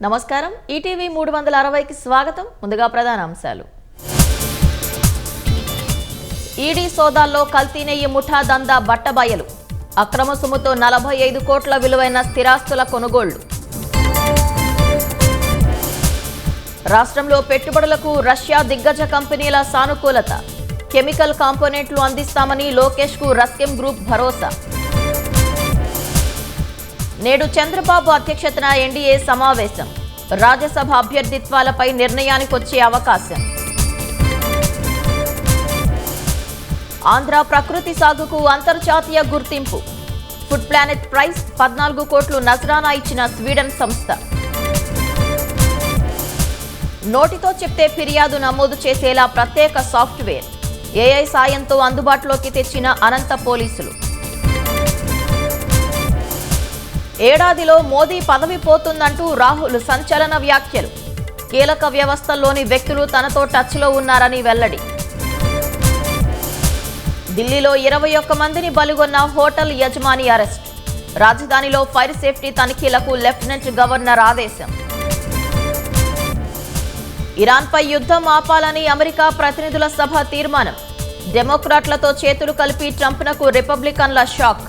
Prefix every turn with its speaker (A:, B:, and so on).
A: నమస్కారం ఈటీవీ 360కి స్వాగతం. ముందుగా ప్రధాన అంశాలు. ఈడీ సోదాల్లో కల్తీ నెయ్యి ముఠా దందా బట్టబయలు. అక్రమ సొమ్ముతో 45 కోట్ల విలువైన స్థిరాస్తుల కొనుగోళ్లు. రాష్ట్రంలో పెట్టుబడులకు రష్యా దిగ్గజ కంపెనీల సానుకూలత. కెమికల్ కాంపోనెంట్లు అందిస్తామని లోకేష్కు రస్కెం గ్రూప్ భరోసా. నేడు చంద్రబాబు అధ్యక్షతన ఎన్డీఏ సమావేశం. రాజ్యసభ అభ్యర్థిత్వాలపై నిర్ణయానికొచ్చే అవకాశం. ఆంధ్ర ప్రకృతి సాగుకు అంతర్జాతీయ గుర్తింపు. ఫుడ్ ప్లానెట్ ప్రైజ్ 14 కోట్లు నజరానా ఇచ్చిన స్వీడన్ సంస్థ. నోటితో చెప్తే ఫిర్యాదు నమోదు చేసేలా ప్రత్యేక సాఫ్ట్వేర్. ఏఐ సాయంతో అందుబాటులోకి తెచ్చిన అనంత పోలీసులు. ఏడాదిలో మోదీ పదవి పోతుందంటూ రాహుల్ సంచలన వ్యాఖ్యలు. కీలక వ్యవస్థల్లోని వ్యక్తులు తనతో టచ్లో ఉన్నారని వెల్లడి. ఢిల్లీలో 21 మందిని బలిగొన్న హోటల్ యజమాని అరెస్ట్. రాజధానిలో ఫైర్ సేఫ్టీ తనిఖీలకు లెఫ్టినెంట్ గవర్నర్ ఆదేశం. ఇరాన్పై యుద్ధం ఆపాలని అమెరికా ప్రతినిధుల సభ తీర్మానం. డెమోక్రాట్లతో చేతులు కలిపి ట్రంప్నకు రిపబ్లికన్ల షాక్.